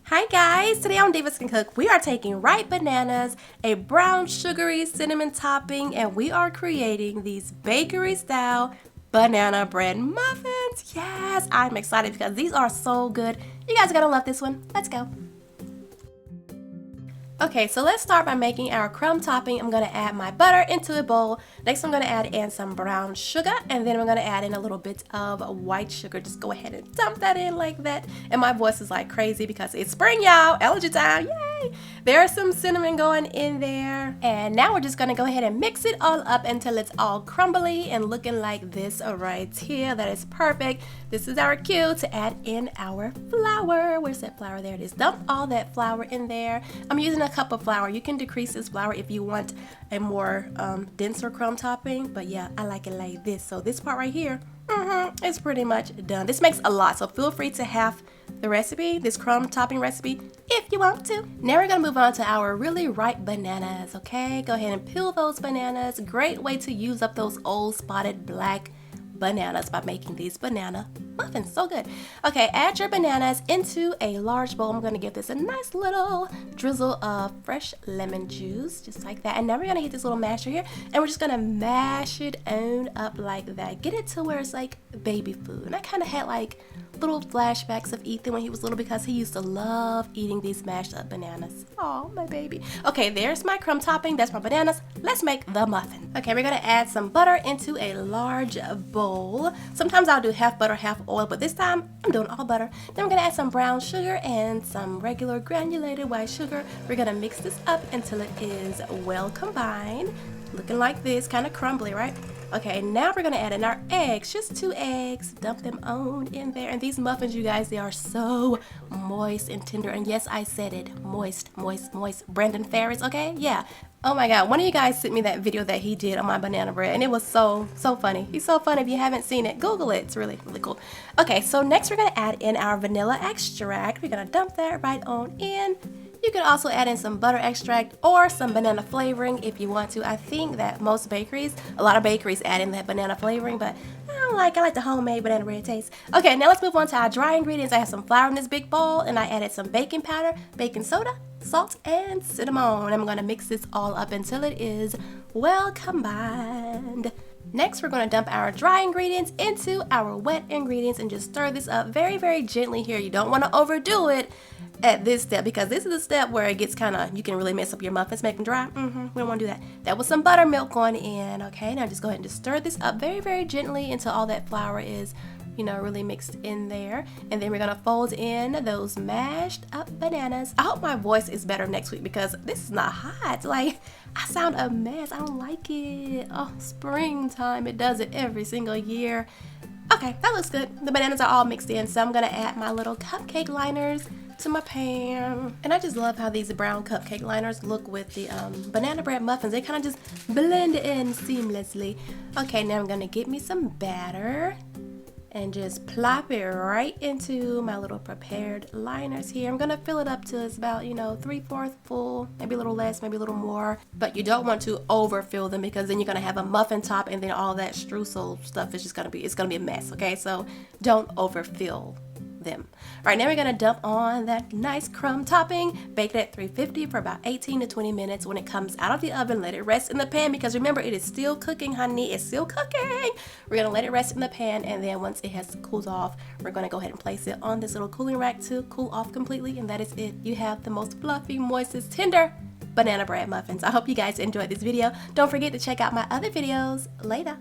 Hi guys, today on Divas Can Cook, we are taking ripe bananas, a brown sugary cinnamon topping, and we are creating these bakery style banana bread muffins. Yes, I'm excited because these are so good. You guys are gonna love this one. Let's go. Okay, so let's start by making our crumb topping. I'm gonna add my butter into a bowl. Next, I'm gonna add in some brown sugar, and then I'm gonna add in a little bit of white sugar. Just go ahead and dump that in like that. And my voice is like crazy because it's spring, y'all. Allergy time, yay! There's some cinnamon going in there. And now we're just gonna go ahead and mix it all up until it's all crumbly and looking like this right here. That is perfect. This is our cue to add in our flour. Where's that flour? There it is. Dump all that flour in there. I'm using a cup of flour. You can decrease this flour if you want a more denser crumb topping, but yeah, I like it like this. So this part right here is pretty much done. This makes a lot, so feel free to have the recipe, this crumb topping recipe, if you want to. Now we're gonna move on to our really ripe bananas. Okay, go ahead and peel those bananas. Great way to use up those old spotted black bananas by making these banana muffins. So good. Okay, add your bananas into a large bowl. I'm going to give this a nice little drizzle of fresh lemon juice, just like that. And now we're going to get this little masher here, and we're just going to mash it on up like that. Get it to where it's like baby food. And I kind of had like little flashbacks of Ethan when he was little because he used to love eating these mashed up bananas. Oh, my baby. Okay, there's my crumb topping. That's my bananas. Let's make the muffin. Okay, we're going to add some butter into a large bowl. Sometimes I'll do half butter, half oil, but this time I'm doing all butter. Then we're gonna add some brown sugar and some regular granulated white sugar. We're gonna mix this up until it is well combined, looking like this, kind of crumbly, right? Okay, now we're gonna add in our eggs, just 2 eggs, dump them on in there. And these muffins, you guys, they are so moist and tender. And yes, I said it, moist, moist, moist. Brandon Ferris, okay? Yeah. Oh my God, one of you guys sent me that video that he did on my banana bread, and it was so funny. He's so funny. If you haven't seen it, Google it. It's really cool. Okay, so next we're gonna add in our vanilla extract. We're gonna dump that right on in. You can also add in some butter extract or some banana flavoring if you want to. I think that most bakeries, a lot of bakeries add in that banana flavoring, but I like the homemade banana bread taste. Okay, now let's move on to our dry ingredients. I have some flour in this big bowl, and I added some baking powder, baking soda, salt, and cinnamon. I'm gonna mix this all up until it is well combined. Next, we're gonna dump our dry ingredients into our wet ingredients and just stir this up very, very gently here. You don't wanna overdo it at this step because this is the step where it gets you can really mess up your muffins, make them dry. We don't wanna do that. That was some buttermilk going in, okay? Now just go ahead and just stir this up very, very gently until all that flour is really mixed in there. And then we're gonna fold in those mashed up bananas. I hope my voice is better next week because this is not hot. Like, I sound a mess. I don't like it. Oh, springtime, it does it every single year. Okay, that looks good. The bananas are all mixed in, so I'm gonna add my little cupcake liners to my pan. And I just love how these brown cupcake liners look with the banana bread muffins. They kind of just blend in seamlessly. Okay, now I'm gonna get me some batter and just plop it right into my little prepared liners here. I'm gonna fill it up to it's about 3/4 full, maybe a little less, maybe a little more, but you don't want to overfill them because then you're gonna have a muffin top and then all that streusel stuff is just gonna be a mess. Okay, so don't overfill them. All right, now we're gonna dump on that nice crumb topping, bake it at 350 for about 18 to 20 minutes. When it comes out of the oven, let it rest in the pan because remember, it is still cooking, honey. It's still cooking. We're gonna let it rest in the pan, and then once it has cooled off, we're gonna go ahead and place it on this little cooling rack to cool off completely, and that is it. You have the most fluffy, moistest, tender banana bread muffins. I hope you guys enjoyed this video. Don't forget to check out my other videos. Later.